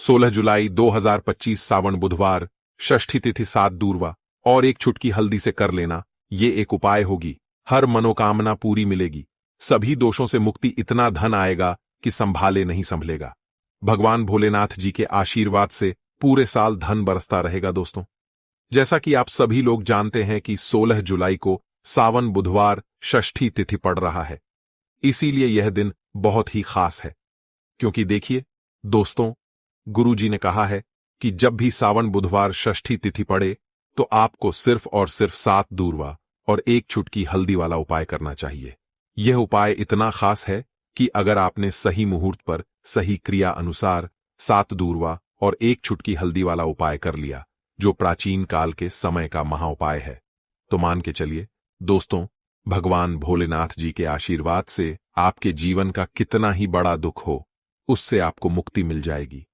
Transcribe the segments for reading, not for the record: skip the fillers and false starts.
16 जुलाई 2025 सावन बुधवार, षष्ठी तिथि 7 दूरवा और एक चुटकी हल्दी से कर लेना। ये एक उपाय होगी, हर मनोकामना पूरी मिलेगी, सभी दोषों से मुक्ति, इतना धन आएगा कि संभाले नहीं संभलेगा। भगवान भोलेनाथ जी के आशीर्वाद से पूरे साल धन बरसता रहेगा। दोस्तों, जैसा कि आप सभी लोग जानते हैं कि 16 जुलाई को सावन बुधवार षष्ठी तिथि पड़ रहा है, इसीलिए यह दिन बहुत ही खास है। क्योंकि देखिए दोस्तों, गुरुजी ने कहा है कि जब भी सावन बुधवार षष्ठी तिथि पड़े तो आपको सिर्फ और सिर्फ 7 दूरवा और एक चुटकी हल्दी वाला उपाय करना चाहिए। यह उपाय इतना खास है कि अगर आपने सही मुहूर्त पर सही क्रिया अनुसार 7 दूरवा और एक चुटकी हल्दी वाला उपाय कर लिया, जो प्राचीन काल के समय का महाउपाय है, तो मान के चलिए दोस्तों, भगवान भोलेनाथ जी के आशीर्वाद से आपके जीवन का कितना ही बड़ा दुख हो, उससे आपको मुक्ति मिल जाएगी।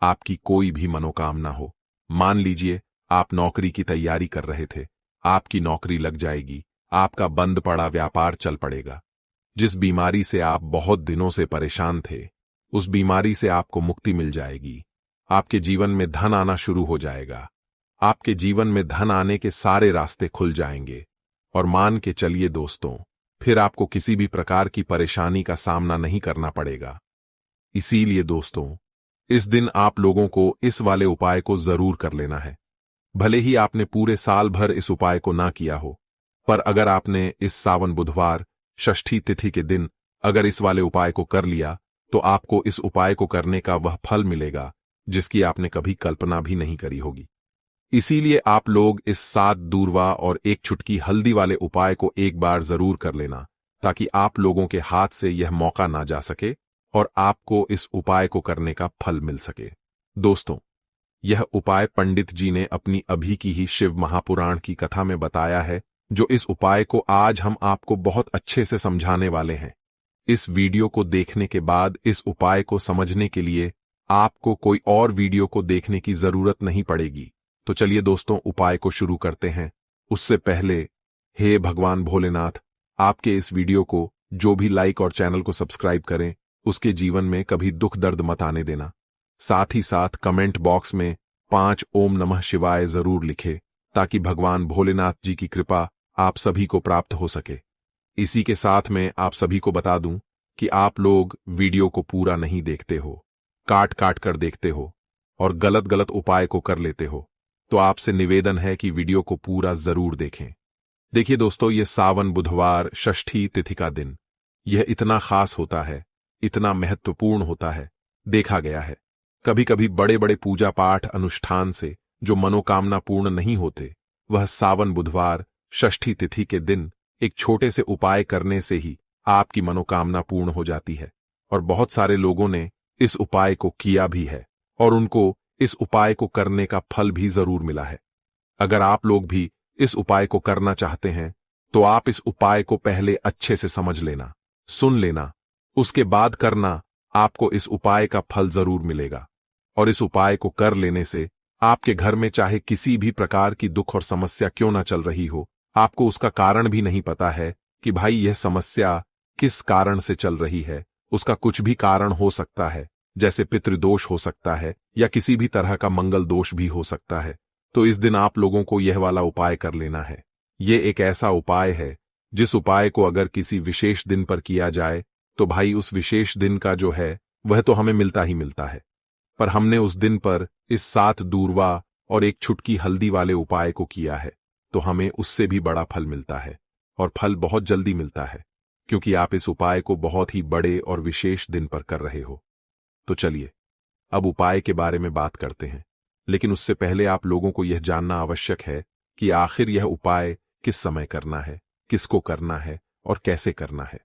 आपकी कोई भी मनोकामना हो, मान लीजिए आप नौकरी की तैयारी कर रहे थे, आपकी नौकरी लग जाएगी, आपका बंद पड़ा व्यापार चल पड़ेगा। जिस बीमारी से आप बहुत दिनों से परेशान थे, उस बीमारी से आपको मुक्ति मिल जाएगी। आपके जीवन में धन आना शुरू हो जाएगा। आपके जीवन में धन आने के सारे रास्ते खुल जाएंगे और मान के चलिए दोस्तों, फिर आपको किसी भी प्रकार की परेशानी का सामना नहीं करना पड़ेगा। इसीलिए दोस्तों, इस दिन आप लोगों को इस वाले उपाय को जरूर कर लेना है। भले ही आपने पूरे साल भर इस उपाय को ना किया हो, पर अगर आपने इस सावन बुधवार षष्ठी तिथि के दिन अगर इस वाले उपाय को कर लिया, तो आपको इस उपाय को करने का वह फल मिलेगा जिसकी आपने कभी कल्पना भी नहीं करी होगी। इसीलिए आप लोग इस 7 दूरवा और एक चुटकी हल्दी वाले उपाय को एक बार जरूर कर लेना, ताकि आप लोगों के हाथ से यह मौका ना जा सके और आपको इस उपाय को करने का फल मिल सके। दोस्तों, यह उपाय पंडित जी ने अपनी अभी की ही शिव महापुराण की कथा में बताया है, जो इस उपाय को आज हम आपको बहुत अच्छे से समझाने वाले हैं। इस वीडियो को देखने के बाद इस उपाय को समझने के लिए आपको कोई और वीडियो को देखने की जरूरत नहीं पड़ेगी। तो चलिए दोस्तों, उपाय को शुरू करते हैं। उससे पहले, हे भगवान भोलेनाथ, आपके इस वीडियो को जो भी लाइक और चैनल को सब्सक्राइब करें, उसके जीवन में कभी दुख दर्द मत आने देना। साथ ही साथ कमेंट बॉक्स में 5 ओम नमः शिवाय जरूर लिखे, ताकि भगवान भोलेनाथ जी की कृपा आप सभी को प्राप्त हो सके। इसी के साथ में आप सभी को बता दूं कि आप लोग वीडियो को पूरा नहीं देखते हो, काट काट कर देखते हो और गलत गलत उपाय को कर लेते हो, तो आपसे निवेदन है कि वीडियो को पूरा जरूर देखें। देखिए दोस्तों, ये सावन बुधवार षष्ठी तिथि का दिन, यह इतना खास होता है, इतना महत्वपूर्ण होता है। देखा गया है कभी कभी बड़े बड़े पूजा पाठ अनुष्ठान से जो मनोकामना पूर्ण नहीं होते, वह सावन बुधवार षष्ठी तिथि के दिन एक छोटे से उपाय करने से ही आपकी मनोकामना पूर्ण हो जाती है। और बहुत सारे लोगों ने इस उपाय को किया भी है और उनको इस उपाय को करने का फल भी जरूर मिला है। अगर आप लोग भी इस उपाय को करना चाहते हैं, तो आप इस उपाय को पहले अच्छे से समझ लेना, सुन लेना, उसके बाद करना। आपको इस उपाय का फल जरूर मिलेगा। और इस उपाय को कर लेने से आपके घर में चाहे किसी भी प्रकार की दुख और समस्या क्यों ना चल रही हो, आपको उसका कारण भी नहीं पता है कि भाई यह समस्या किस कारण से चल रही है, उसका कुछ भी कारण हो सकता है, जैसे पितृदोष हो सकता है या किसी भी तरह का मंगल दोष भी हो सकता है। तो इस दिन आप लोगों को यह वाला उपाय कर लेना है। यह एक ऐसा उपाय है जिस उपाय को अगर किसी विशेष दिन पर किया जाए, तो भाई उस विशेष दिन का जो है वह तो हमें मिलता ही मिलता है। पर हमने उस दिन पर इस 7 दूरवा और एक चुटकी हल्दी वाले उपाय को किया है, तो हमें उससे भी बड़ा फल मिलता है और फल बहुत जल्दी मिलता है, क्योंकि आप इस उपाय को बहुत ही बड़े और विशेष दिन पर कर रहे हो। तो चलिए अब उपाय के बारे में बात करते हैं, लेकिन उससे पहले आप लोगों को यह जानना आवश्यक है कि आखिर यह उपाय किस समय करना है, किसको करना है और कैसे करना है।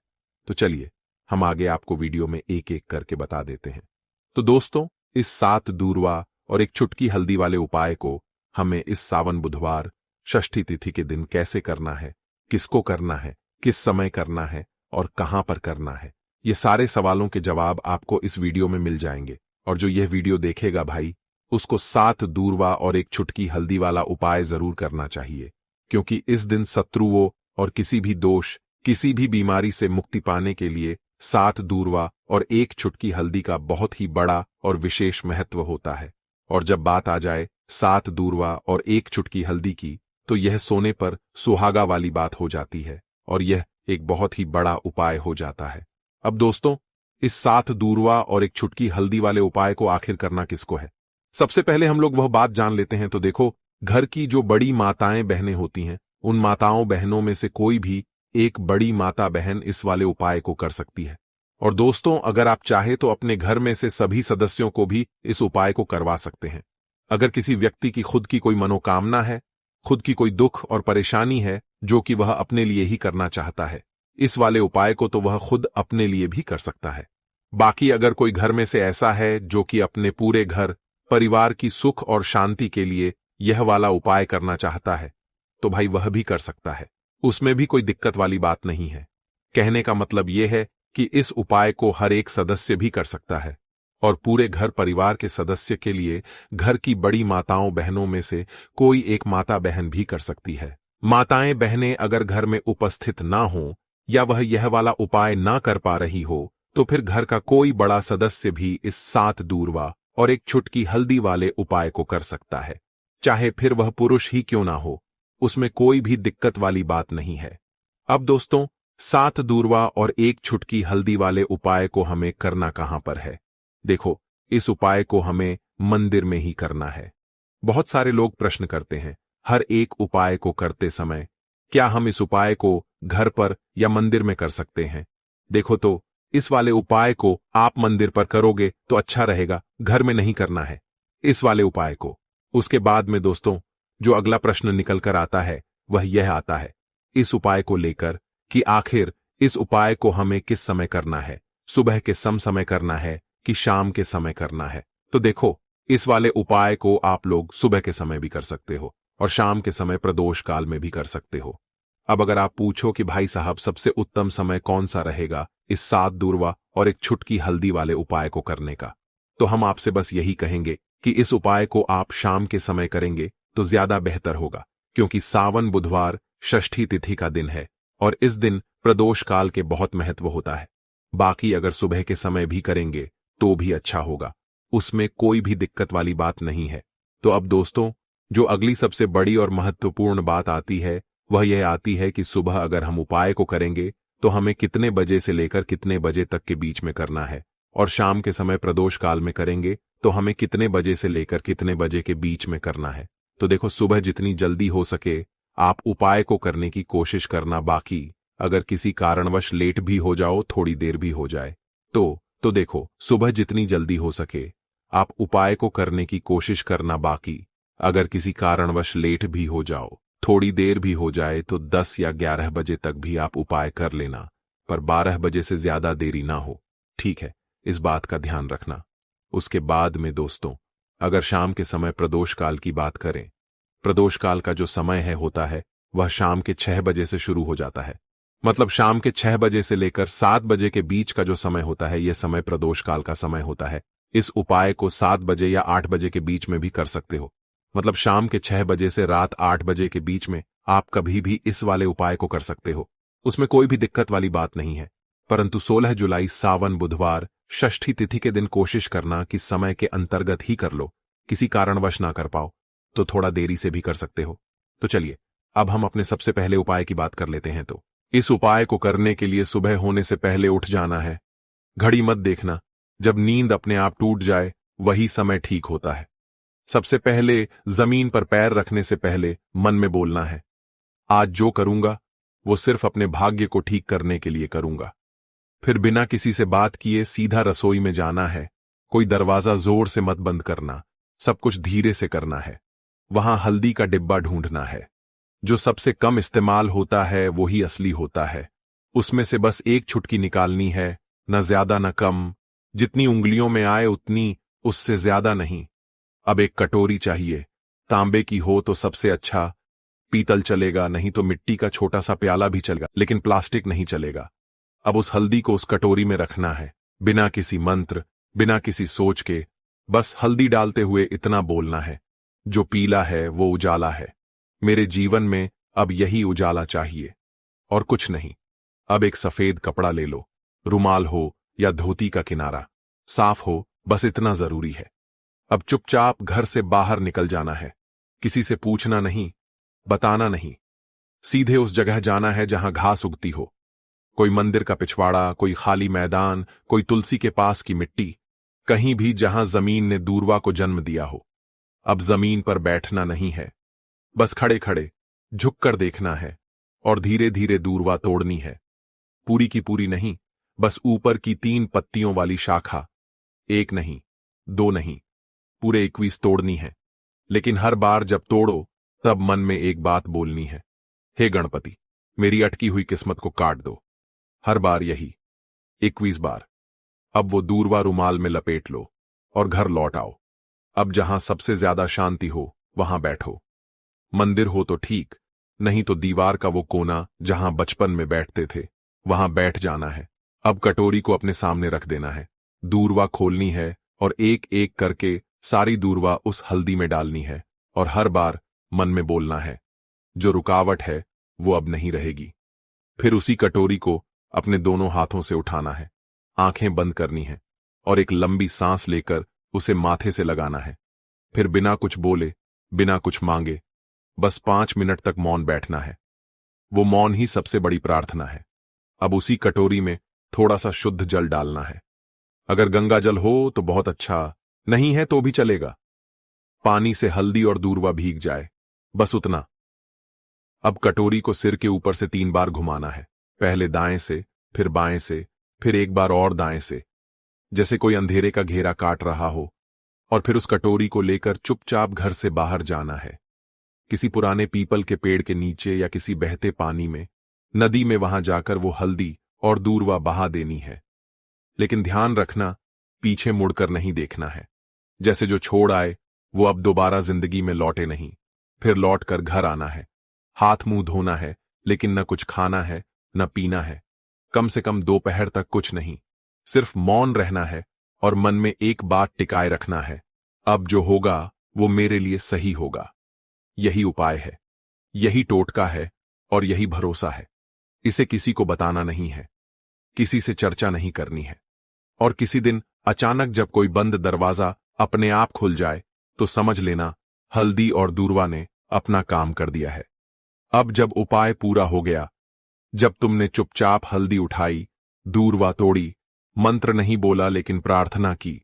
तो चलिए हम आगे आपको वीडियो में एक एक करके बता देते हैं। तो दोस्तों, इस 7 दूरवा और एक चुटकी हल्दी वाले उपाय को हमें इस सावन बुधवार षष्ठी तिथि के दिन कैसे करना है, किसको करना है, किस समय करना है और कहां पर करना है, ये सारे सवालों के जवाब आपको इस वीडियो में मिल जाएंगे। और जो यह वीडियो देखेगा भाई, उसको 7 दूरवा और एक चुटकी हल्दी वाला उपाय जरूर करना चाहिए, क्योंकि इस दिन शत्रुओं और किसी भी दोष, किसी भी बीमारी से मुक्ति पाने के लिए 7 दूर्वा और 1 चुटकी हल्दी का बहुत ही बड़ा और विशेष महत्व होता है। और जब बात आ जाए 7 दूर्वा और 1 चुटकी हल्दी की, तो यह सोने पर सुहागा वाली बात हो जाती है और यह एक बहुत ही बड़ा उपाय हो जाता है। अब दोस्तों, इस 7 दूर्वा और 1 चुटकी हल्दी वाले उपाय को आखिर करना किसको है? सबसे पहले हम लोग वह बात जान लेते हैं। तो देखो, घर की जो बड़ी माताएं बहनें होती हैं, उन माताओं बहनों में से कोई भी एक बड़ी माता बहन इस वाले उपाय को कर सकती है। और दोस्तों, अगर आप चाहे तो अपने घर में से सभी सदस्यों को भी इस उपाय को करवा सकते हैं। अगर किसी व्यक्ति की खुद की कोई मनोकामना है, खुद की कोई दुख और परेशानी है जो कि वह अपने लिए ही करना चाहता है, इस वाले उपाय को तो वह खुद अपने लिए भी कर सकता है। बाकी अगर कोई घर में से ऐसा है जो कि अपने पूरे घर परिवार की सुख और शांति के लिए यह वाला उपाय करना चाहता है, तो भाई वह भी कर सकता है। उसमें भी कोई दिक्कत वाली बात नहीं है। कहने का मतलब यह है कि इस उपाय को हर एक सदस्य भी कर सकता है और पूरे घर परिवार के सदस्य के लिए घर की बड़ी माताओं बहनों में से कोई एक माता बहन भी कर सकती है। माताएं बहनें अगर घर में उपस्थित ना हो या वह यह वाला उपाय ना कर पा रही हो, तो फिर घर का कोई बड़ा सदस्य भी इस 7 दूर्वा और 1 चुटकी हल्दी वाले उपाय को कर सकता है, चाहे फिर वह पुरुष ही क्यों ना हो। उसमें कोई भी दिक्कत वाली बात नहीं है। अब दोस्तों, 7 दूर्वा और 1 चुटकी हल्दी वाले उपाय को हमें करना कहां पर है? देखो, इस उपाय को हमें मंदिर में ही करना है। बहुत सारे लोग प्रश्न करते हैं, हर एक उपाय को करते समय क्या हम इस उपाय को घर पर या मंदिर में कर सकते हैं? देखो, तो इस वाले उपाय को आप मंदिर पर करोगे तो अच्छा रहेगा, घर में नहीं करना है इस वाले उपाय को। उसके बाद में दोस्तों, जो अगला प्रश्न निकल कर आता है वह यह आता है इस उपाय को लेकर कि आखिर इस उपाय को हमें किस समय करना है, सुबह के समय करना है कि शाम के समय करना है? तो देखो, इस वाले उपाय को आप लोग सुबह के समय भी कर सकते हो और शाम के समय प्रदोष काल में भी कर सकते हो। अब अगर आप पूछो कि भाई साहब सबसे उत्तम समय कौन सा रहेगा इस 7 दूर्वा और 1 चुटकी हल्दी वाले उपाय को करने का, तो हम आपसे बस यही कहेंगे कि इस उपाय को आप शाम के समय करेंगे तो ज्यादा बेहतर होगा, क्योंकि सावन बुधवार षष्ठी तिथि का दिन है और इस दिन प्रदोष काल के बहुत महत्व होता है। बाकी अगर सुबह के समय भी करेंगे तो भी अच्छा होगा, उसमें कोई भी दिक्कत वाली बात नहीं है। तो अब दोस्तों, जो अगली सबसे बड़ी और महत्वपूर्ण बात आती है वह यह आती है कि सुबह अगर हम उपाय को करेंगे तो हमें कितने बजे से लेकर कितने बजे तक के बीच में करना है, और शाम के समय प्रदोष काल में करेंगे तो हमें कितने बजे से लेकर कितने बजे के बीच में करना है। तो देखो, सुबह जितनी जल्दी हो सके आप उपाय को करने की कोशिश करना। बाकी अगर किसी कारणवश लेट भी हो जाओ, थोड़ी देर भी हो जाए, तो देखो, सुबह जितनी जल्दी हो सके आप उपाय को करने की कोशिश करना। बाकी अगर किसी कारणवश लेट भी हो जाओ, थोड़ी देर भी हो जाए, तो 10 या 11 बजे तक भी आप उपाय कर लेना, पर 12 बजे से ज्यादा देरी ना हो, ठीक है? इस बात का ध्यान रखना। उसके बाद में दोस्तों, अगर शाम के समय प्रदोष काल की बात करें, प्रदोष काल का जो समय है होता है वह शाम के 6 बजे से शुरू हो जाता है। मतलब शाम के 6 बजे से लेकर 7 बजे के बीच का जो समय होता है, यह समय प्रदोष काल का समय होता है। इस उपाय को 7 बजे या 8 बजे के बीच में भी कर सकते हो। मतलब शाम के 6 बजे से रात 8 बजे के बीच में आप कभी भी इस वाले उपाय को कर सकते हो, उसमें कोई भी दिक्कत वाली बात नहीं है। परंतु 16 जुलाई सावन बुधवार षष्ठी तिथि के दिन कोशिश करना कि समय के अंतर्गत ही कर लो। किसी कारणवश ना कर पाओ तो थोड़ा देरी से भी कर सकते हो। तो चलिए, अब हम अपने सबसे पहले उपाय की बात कर लेते हैं। तो इस उपाय को करने के लिए सुबह होने से पहले उठ जाना है। घड़ी मत देखना, जब नींद अपने आप टूट जाए वही समय ठीक होता है। सबसे पहले जमीन पर पैर रखने से पहले मन में बोलना है, आज जो करूंगा वो सिर्फ अपने भाग्य को ठीक करने के लिए करूंगा। फिर बिना किसी से बात किए सीधा रसोई में जाना है। कोई दरवाजा जोर से मत बंद करना, सब कुछ धीरे से करना है। वहां हल्दी का डिब्बा ढूंढना है। जो सबसे कम इस्तेमाल होता है वो ही असली होता है। उसमें से बस 1 चुटकी निकालनी है, न ज्यादा न कम, जितनी उंगलियों में आए उतनी, उससे ज्यादा नहीं। अब एक कटोरी चाहिए, तांबे की हो तो सबसे अच्छा, पीतल चलेगा, नहीं तो मिट्टी का छोटा सा प्याला भी चलेगा, लेकिन प्लास्टिक नहीं चलेगा। अब उस हल्दी को उस कटोरी में रखना है, बिना किसी मंत्र, बिना किसी सोच के, बस हल्दी डालते हुए इतना बोलना है, जो पीला है वो उजाला है। मेरे जीवन में अब यही उजाला चाहिए और कुछ नहीं। अब एक सफेद कपड़ा ले लो, रुमाल हो या धोती का किनारा साफ हो, बस इतना जरूरी है। अब चुपचाप घर से बाहर निकल जाना है। किसी से पूछना नहीं, बताना नहीं। सीधे उस जगह जाना है जहां घास उगती हो। कोई मंदिर का पिछवाड़ा, कोई खाली मैदान, कोई तुलसी के पास की मिट्टी, कहीं भी जहां जमीन ने दूरवा को जन्म दिया हो। अब जमीन पर बैठना नहीं है, बस खड़े खड़े झुककर देखना है और धीरे धीरे दूरवा तोड़नी है। पूरी की पूरी नहीं, बस ऊपर की 3 पत्तियों वाली शाखा। 1 नहीं, 2 नहीं, पूरे 21 तोड़नी है। लेकिन हर बार जब तोड़ो तब मन में एक बात बोलनी है, हे गणपति, मेरी अटकी हुई किस्मत को काट दो। हर बार यही 21 बार। अब वो दूरवा रुमाल में लपेट लो और घर लौट आओ। अब जहां सबसे ज्यादा शांति हो वहां बैठो। मंदिर हो तो ठीक, नहीं तो दीवार का वो कोना जहां बचपन में बैठते थे वहां बैठ जाना है। अब कटोरी को अपने सामने रख देना है, दूरवा खोलनी है और एक एक करके सारी दूरवा उस हल्दी में डालनी है और हर बार मन में बोलना है, जो रुकावट है वो अब नहीं रहेगी। फिर उसी कटोरी को अपने दोनों हाथों से उठाना है, आंखें बंद करनी है और एक लंबी सांस लेकर उसे माथे से लगाना है। फिर बिना कुछ बोले, बिना कुछ मांगे, बस 5 मिनट तक मौन बैठना है। वो मौन ही सबसे बड़ी प्रार्थना है। अब उसी कटोरी में थोड़ा सा शुद्ध जल डालना है। अगर गंगा जल हो तो बहुत अच्छा, नहीं है तो भी चलेगा। पानी से हल्दी और दूरवा भीग जाए, बस उतना। अब कटोरी को सिर के ऊपर से 3 बार घुमाना है, पहले दाएं से, फिर बाएं से, फिर एक बार और दाएं से, जैसे कोई अंधेरे का घेरा काट रहा हो। और फिर उस कटोरी को लेकर चुपचाप घर से बाहर जाना है, किसी पुराने पीपल के पेड़ के नीचे या किसी बहते पानी में, नदी में, वहां जाकर वो हल्दी और दूरवा बहा देनी है। लेकिन ध्यान रखना, पीछे मुड़कर नहीं देखना है। जैसे जो छोड़ आए वो अब दोबारा जिंदगी में लौटे नहीं। फिर लौट कर घर आना है, हाथ मुंह धोना है, लेकिन न कुछ खाना है न पीना है। कम से कम दोपहर तक कुछ नहीं, सिर्फ मौन रहना है और मन में एक बात टिकाए रखना है, अब जो होगा वो मेरे लिए सही होगा। यही उपाय है, यही टोटका है और यही भरोसा है। इसे किसी को बताना नहीं है, किसी से चर्चा नहीं करनी है। और किसी दिन अचानक जब कोई बंद दरवाजा अपने आप खुल जाए तो समझ लेना हल्दी और दूरवा ने अपना काम कर दिया है। अब जब उपाय पूरा हो गया, जब तुमने चुपचाप हल्दी उठाई, दूरवा तोड़ी, मंत्र नहीं बोला लेकिन प्रार्थना की,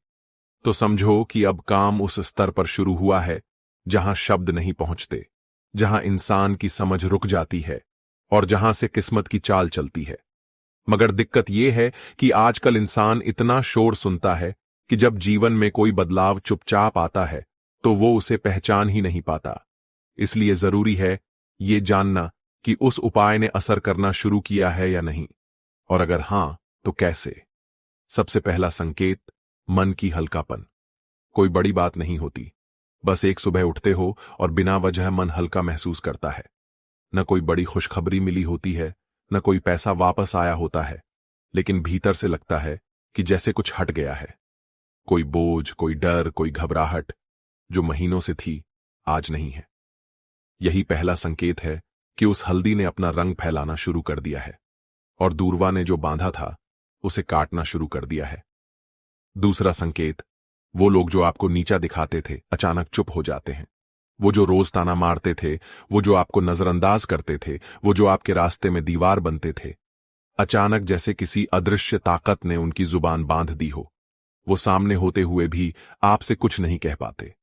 तो समझो कि अब काम उस स्तर पर शुरू हुआ है जहां शब्द नहीं पहुंचते, जहां इंसान की समझ रुक जाती है और जहां से किस्मत की चाल चलती है। मगर दिक्कत यह है कि आजकल इंसान इतना शोर सुनता है कि जब जीवन में कोई बदलाव चुपचाप आता है तो वो उसे पहचान ही नहीं पाता। इसलिए जरूरी है ये जानना कि उस उपाय ने असर करना शुरू किया है या नहीं, और अगर हां तो कैसे। सबसे पहला संकेत, मन की हल्कापन। कोई बड़ी बात नहीं होती, बस एक सुबह उठते हो और बिना वजह मन हल्का महसूस करता है। न कोई बड़ी खुशखबरी मिली होती है, न कोई पैसा वापस आया होता है, लेकिन भीतर से लगता है कि जैसे कुछ हट गया है। कोई बोझ, कोई डर, कोई घबराहट जो महीनों से थी आज नहीं है। यही पहला संकेत है कि उस हल्दी ने अपना रंग फैलाना शुरू कर दिया है और दूरवा ने जो बांधा था उसे काटना शुरू कर दिया है। दूसरा संकेत, वो लोग जो आपको नीचा दिखाते थे अचानक चुप हो जाते हैं। वो जो रोज ताना मारते थे, वो जो आपको नजरअंदाज करते थे, वो जो आपके रास्ते में दीवार बनते थे, अचानक जैसे किसी अदृश्य ताकत ने उनकी जुबान बांध दी हो। वो सामने होते हुए भी आपसे कुछ नहीं कह पाते,